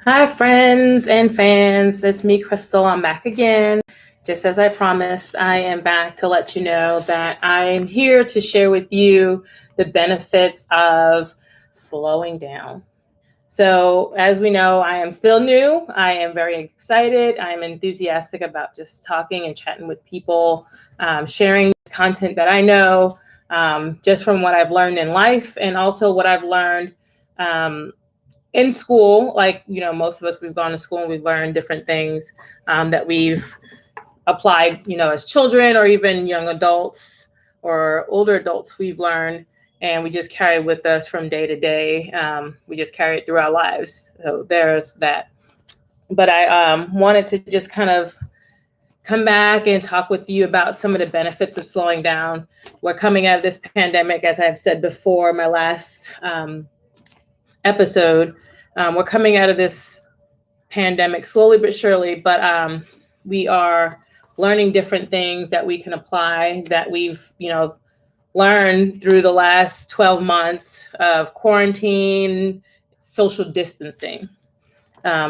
Hi, friends and fans. It's me, Crystal. I'm back again. Just as I promised, I am back to let you know that I'm here to share with you the benefits of slowing down. So, as we know, I am still new. I am very excited. I'm enthusiastic about just talking and chatting with people, sharing content that I know, just from what I've learned in life and also what I've learned um, in school. Like, most of us, we've gone to school and we've learned different things that we've applied, as children or even young adults or older adults, we've learned and we just carry with us from day to day. We just carry it through our lives. So there's that. But I wanted to just kind of come back and talk with you about some of the benefits of slowing down. We're coming out of this pandemic, as I've said before, my last episode. We're coming out of this pandemic slowly but surely, but we are learning different things that we can apply that we've, learned through the last 12 months of quarantine, social distancing.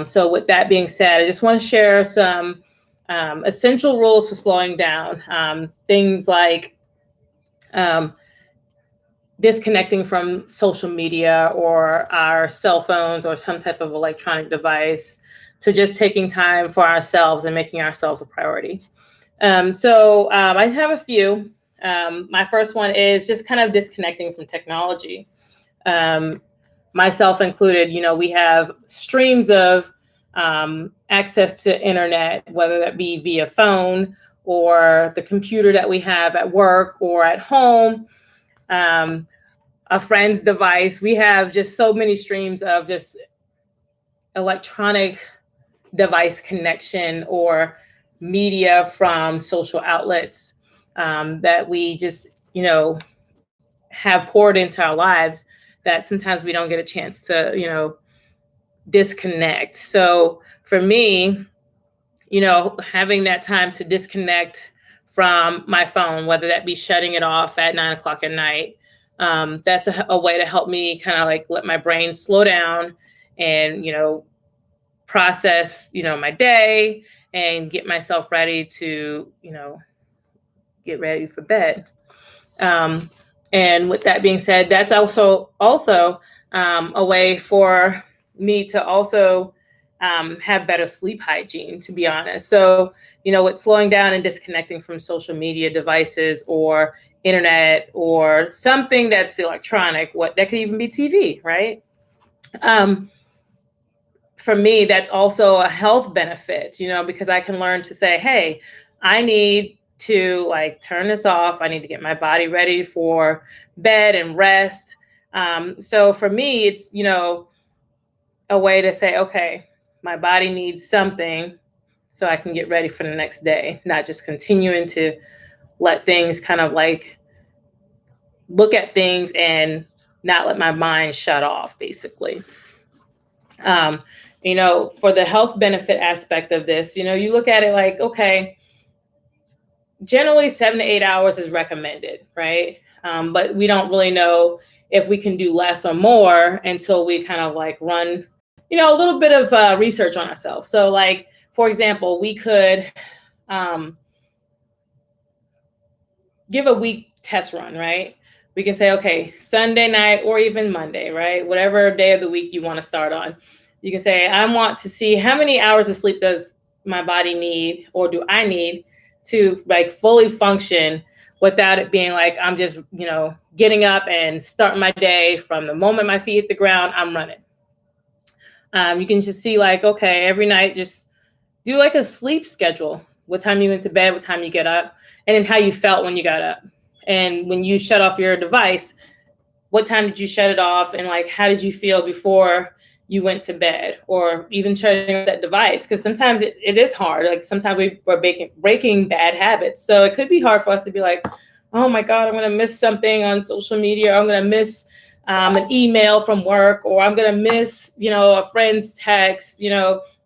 So with that being said, I just want to share some essential rules for slowing down. Things like um, disconnecting from social media or our cell phones or some type of electronic device, to just taking time for ourselves and making ourselves a priority. I have a few. My first one is just kind of disconnecting from technology. Um, Myself included, we have streams of access to internet, whether that be via phone or the computer that we have at work or at home. Um, a friend's device. We have just so many streams of just electronic device connection or media from social outlets that we just, have poured into our lives that sometimes we don't get a chance to, disconnect. So for me, having that time to disconnect from my phone, whether that be shutting it off at 9 o'clock at night, that's a way to help me kind of like let my brain slow down and, process, my day and get myself ready to, get ready for bed. Um, and with that being said, that's also a way for me to also have better sleep hygiene, to be honest. So, with slowing down and disconnecting from social media devices or internet or something that's electronic, what that could even be TV, right? Um, for me, that's also a health benefit, because I can learn to say, hey, I need to like turn this off. I need to get my body ready for bed and rest. So for me, it's, a way to say, okay, my body needs something so I can get ready for the next day, not just continuing to let things kind of like look at things and not let my mind shut off, basically. Um, for the health benefit aspect of this, you look at it like, okay, generally 7 to 8 hours is recommended, right? But we don't really know if we can do less or more until we kind of like run, a little bit of research on ourselves. So, like, for example, we could give a week test run, right? We can say, okay, Sunday night or even Monday, right? Whatever day of the week you want to start on. You can say, I want to see how many hours of sleep does my body need or do I need to like fully function without it being like I'm just, getting up and starting my day from the moment my feet hit the ground, I'm running. You can just see like, okay, every night just do like a sleep schedule. What time you went to bed, what time you get up, and then how you felt when you got up. And when you shut off your device, what time did you shut it off? And like, how did you feel before you went to bed or even shutting off that device? Because sometimes it is hard. Like sometimes we're breaking bad habits. So it could be hard for us to be like, oh my God, I'm going to miss something on social media. Or I'm going to miss an email from work, or I'm going to miss, a friend's text,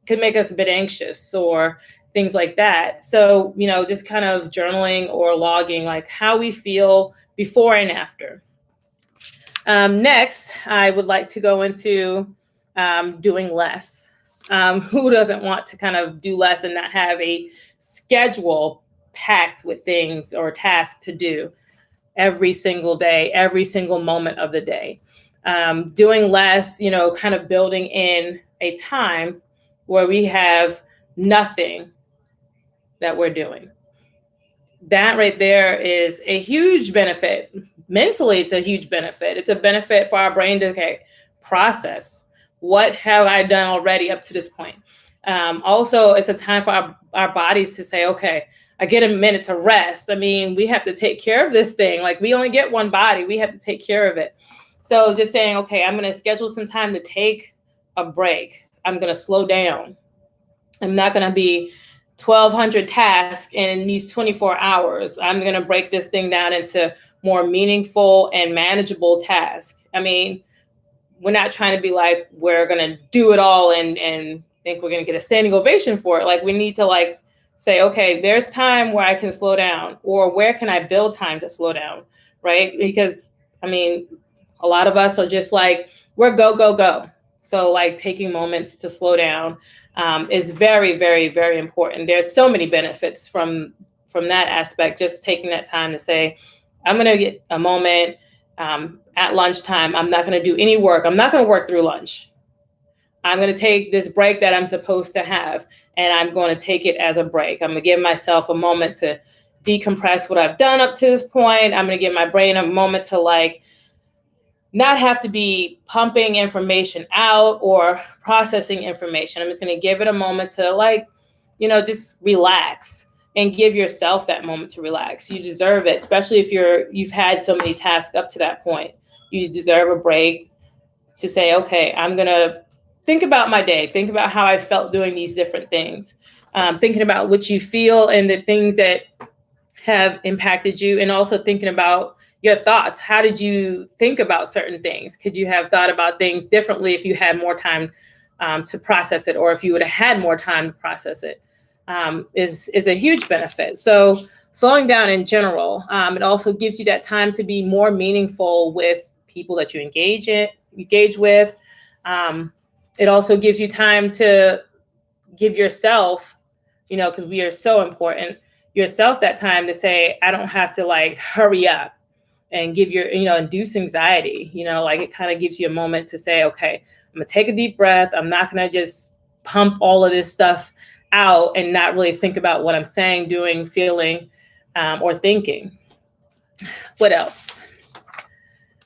could make us a bit anxious or things like that. So, just kind of journaling or logging like how we feel before and after. Next, I would like to go into doing less. Who doesn't want to kind of do less and not have a schedule packed with things or tasks to do every single day, every single moment of the day? Doing less, kind of building in a time where we have nothing that we're doing. That right there is a huge benefit. Mentally, it's a huge benefit. It's a benefit for our brain to process. What have I done already up to this point? Also, it's a time for our bodies to say, okay, I get a minute to rest. I mean, we have to take care of this thing. Like, we only get one body. We have to take care of it. So just saying, okay, I'm going to schedule some time to take a break. I'm going to slow down. I'm not going to be 1,200 tasks in these 24 hours. I'm going to break this thing down into more meaningful and manageable tasks. I mean, we're not trying to be like, we're going to do it all and think we're going to get a standing ovation for it. Like, we need to say, okay, there's time where I can slow down, or where can I build time to slow down, right? Because, I mean, a lot of us are just like, we're go, go, go. So taking moments to slow down is very, very, very important. There's so many benefits from that aspect. Just taking that time to say, I'm going to get a moment at lunchtime. I'm not going to do any work. I'm not going to work through lunch. I'm going to take this break that I'm supposed to have, and I'm going to take it as a break. I'm going to give myself a moment to decompress what I've done up to this point. I'm going to give my brain a moment to not have to be pumping information out or processing information. I'm just going to give it a moment to just relax and give yourself that moment to relax. You deserve it, especially if you've had so many tasks up to that point. You deserve a break to say, okay, I'm going to think about my day, think about how I felt doing these different things, thinking about what you feel and the things that have impacted you, and also thinking about your thoughts. How did you think about certain things? Could you have thought about things differently if you had more time to process it, or if you would have had more time to process it? Is a huge benefit. So slowing down in general, it also gives you that time to be more meaningful with people that you engage with. It also gives you time to give yourself, because we are so important, yourself that time to say, I don't have to hurry up and give induce anxiety. It kind of gives you a moment to say, okay, I'm gonna take a deep breath. I'm not gonna just pump all of this stuff out and not really think about what I'm saying, doing, feeling, or thinking. What else?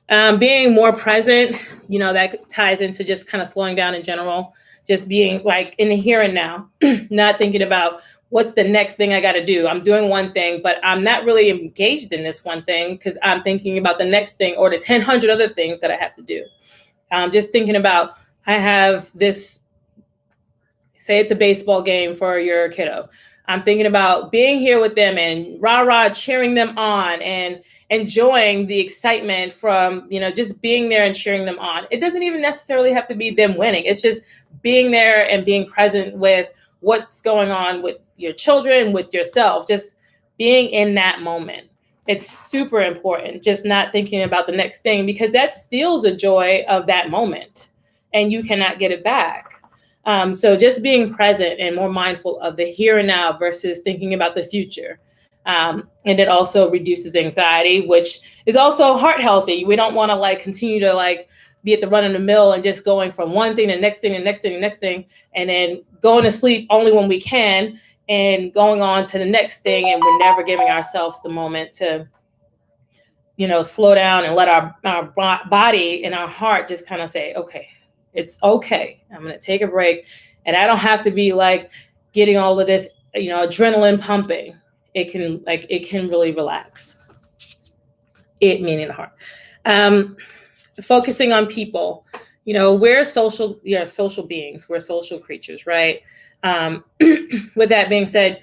Being more present, that ties into just kind of slowing down in general, just being in the here and now, not thinking about what's the next thing I got to do. I'm doing one thing, but I'm not really engaged in this one thing because I'm thinking about the next thing or the 1,000 other things that I have to do. Just thinking about, I have this, say it's a baseball game for your kiddo. I'm thinking about being here with them and rah-rah cheering them on and enjoying the excitement from, just being there and cheering them on. It doesn't even necessarily have to be them winning. It's just being there and being present with what's going on with your children, with yourself, just being in that moment. It's super important, just not thinking about the next thing, because that steals the joy of that moment and you cannot get it back. So just being present and more mindful of the here and now versus thinking about the future. And it also reduces anxiety, which is also heart healthy. We don't want to continue to be at the run of the mill and just going from one thing to next thing and next thing and next thing, and then going to sleep only when we can and going on to the next thing. And we're never giving ourselves the moment to, slow down and let our body and our heart just kind of say, okay, it's okay. I'm going to take a break. And I don't have to be getting all of this, adrenaline pumping. It can really relax. It meaning the heart. Focusing on people, we're social beings. We're social creatures, right? With that being said,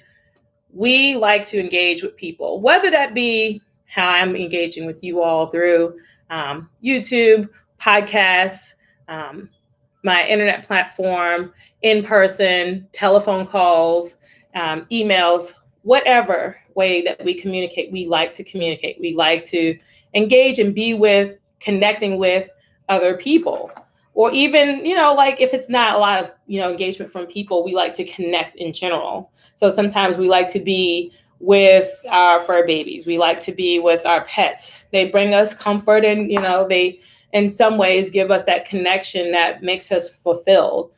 we like to engage with people, whether that be how I'm engaging with you all through YouTube, podcasts, my internet platform, in person, telephone calls, emails, whatever way that we communicate, we like to communicate. We like to engage and be with, connecting with other people. or even, like if it's not a lot of, engagement from people, we like to connect in general. So sometimes we like to be with our fur babies. We like to be with our pets. They bring us comfort, and, they, in some ways, give us that connection that makes us fulfilled.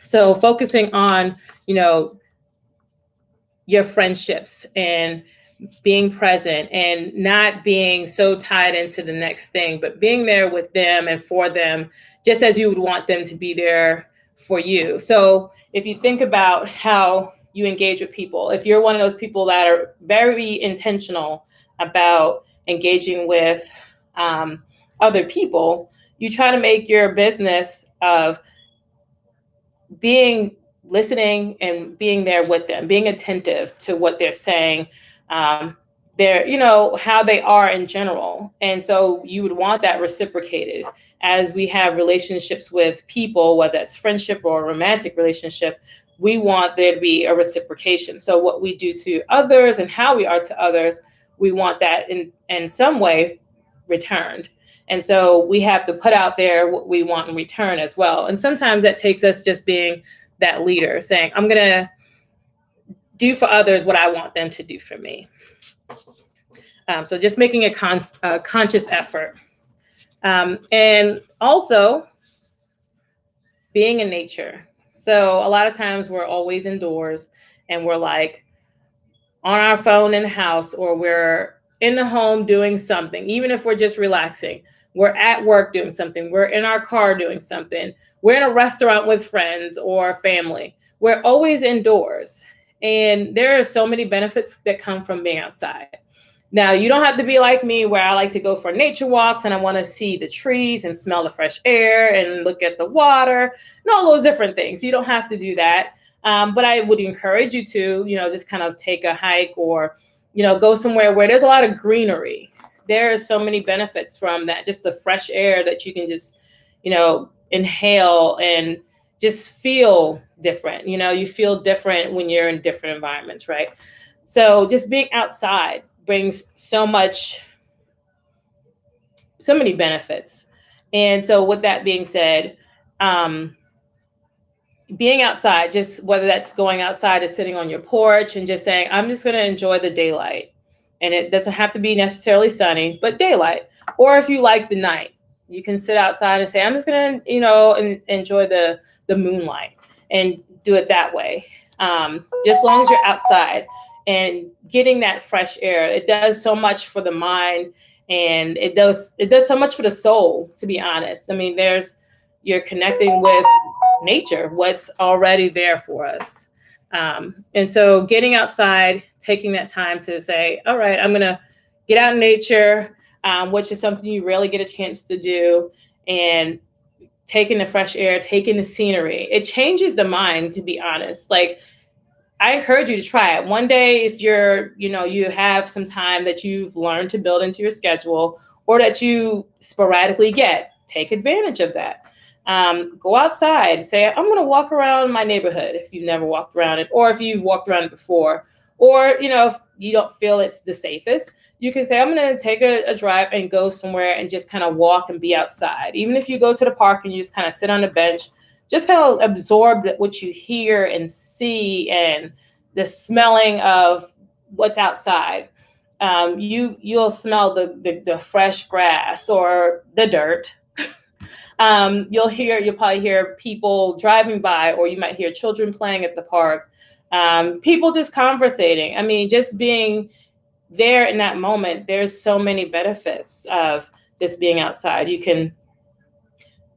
So focusing on, your friendships and being present and not being so tied into the next thing, but being there with them and for them, just as you would want them to be there for you. So if you think about how you engage with people, if you're one of those people that are very intentional about engaging with other people, you try to make your business of being listening and being there with them, being attentive to what they're saying, they're, how they are in general. And so you would want that reciprocated. As we have relationships with people, whether it's friendship or a romantic relationship, we want there to be a reciprocation. So what we do to others and how we are to others, we want that in some way returned. And so we have to put out there what we want in return as well. And sometimes that takes us just being that leader, saying, I'm going to do for others what I want them to do for me. So just making a conscious effort. And also being in nature. So a lot of times we're always indoors and we're like on our phone in the house, or we're in the home doing something, even if we're just relaxing. We're at work doing something. We're in our car doing something. We're in a restaurant with friends or family. We're always indoors. And there are so many benefits that come from being outside. Now, you don't have to be like me, where I like to go for nature walks and I want to see the trees and smell the fresh air and look at the water and all those different things. You don't have to do that. But I would encourage you to, just kind of take a hike, or, go somewhere where there's a lot of greenery. There are so many benefits from that, just the fresh air that you can just, inhale and just feel different. You feel different when you're in different environments, right? So just being outside brings so many benefits. And so with that being said, being outside, just whether that's going outside or sitting on your porch and just saying, I'm just going to enjoy the daylight. And it doesn't have to be necessarily sunny, but daylight. Or if you like the night, you can sit outside and say, I'm just going to, enjoy the moonlight and do it that way. Just as long as you're outside and getting that fresh air, it does so much for the mind, and it does so much for the soul, to be honest. I mean, you're connecting with nature, what's already there for us. And so getting outside, taking that time to say, all right, I'm going to get out in nature, which is something you rarely get a chance to do, and taking the fresh air, taking the scenery, it changes the mind, to be honest. Like, I encourage you to try it one day. If you have some time that you've learned to build into your schedule, or that you sporadically get, take advantage of that. Go outside, say, I'm going to walk around my neighborhood if you've never walked around it, or if you've walked around it before, or, if you don't feel it's the safest, you can say, I'm going to take a drive and go somewhere and just kind of walk and be outside. Even if you go to the park and you just kind of sit on a bench, just kind of absorb what you hear and see and the smelling of what's outside. You'll smell the fresh grass or the dirt. You'll probably hear people driving by, or you might hear children playing at the park. People just conversating. I mean, just being there in that moment, there's so many benefits of just being outside. You can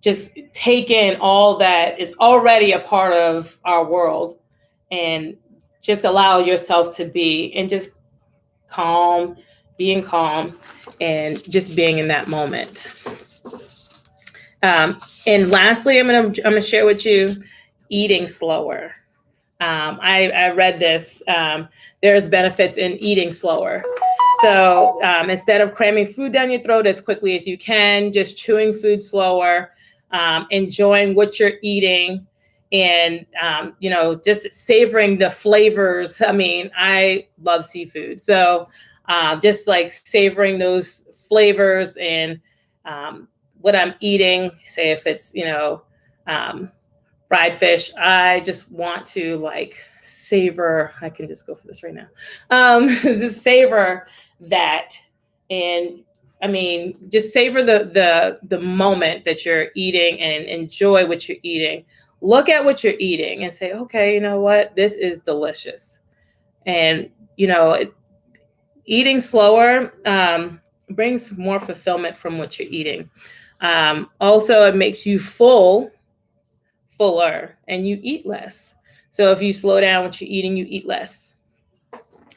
just take in all that is already a part of our world, and just allow yourself to be, and just being calm and just being in that moment. And lastly, I'm gonna share with you eating slower. I read this. There's benefits in eating slower. So instead of cramming food down your throat as quickly as you can, just chewing food slower, enjoying what you're eating, and just savoring the flavors. I mean, I love seafood, so just like savoring those flavors and what I'm eating, say if it's, fried fish, I just want to like savor. I can just go for this right now. Just savor that, and I mean, just savor the moment that you're eating and enjoy what you're eating. Look at what you're eating and say, okay, you know what, this is delicious. And eating slower brings more fulfillment from what you're eating. Also, it makes you fuller, and you eat less. So if you slow down what you're eating, you eat less.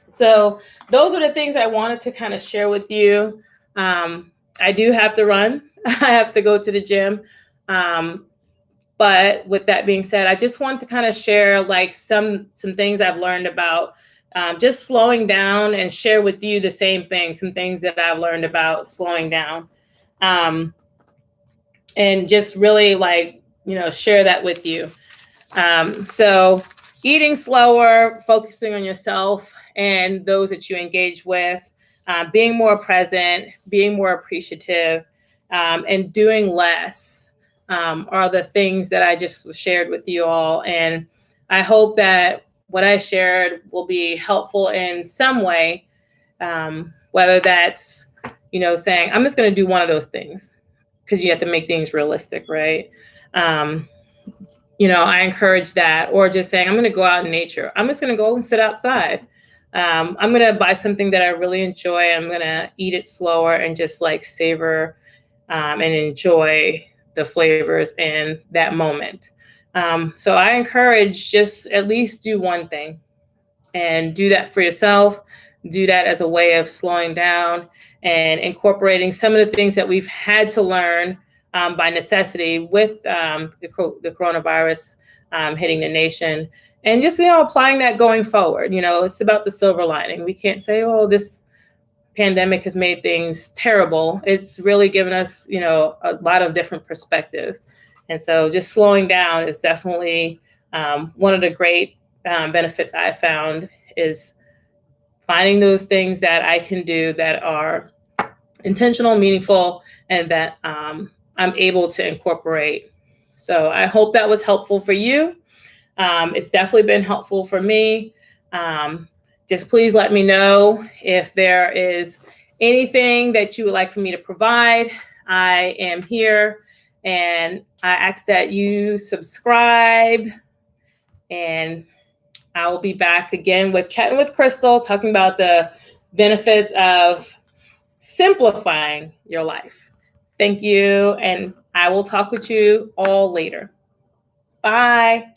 So those are the things I wanted to kind of share with you. I do have to run. I have to go to the gym. But with that being said, I just want to kind of share like some things I've learned about just slowing down, and share with you the same thing, some things that I've learned about slowing down. And just really like, share that with you. So eating slower, focusing on yourself and those that you engage with, being more present, being more appreciative, and doing less are the things that I just shared with you all. And I hope that what I shared will be helpful in some way, whether that's, saying, I'm just going to do one of those things, because you have to make things realistic, right? I encourage that, or just saying, I'm going to go out in nature. I'm just going to go and sit outside. I'm going to buy something that I really enjoy. I'm going to eat it slower and just like savor and enjoy the flavors in that moment. So I encourage, just at least do one thing, and do that for yourself. Do that as a way of slowing down and incorporating some of the things that we've had to learn by necessity with the coronavirus hitting the nation, and just applying that going forward. It's about the silver lining. We can't say, oh, this pandemic has made things terrible. It's really given us a lot of different perspective, and so just slowing down is definitely one of the great benefits I found, is finding those things that I can do that are intentional, meaningful, and that I'm able to incorporate. So I hope that was helpful for you. It's definitely been helpful for me. Just please let me know if there is anything that you would like for me to provide. I am here, and I ask that you subscribe, and I will be back again with Chatting with Crystal, talking about the benefits of simplifying your life. Thank you, and I will talk with you all later. Bye.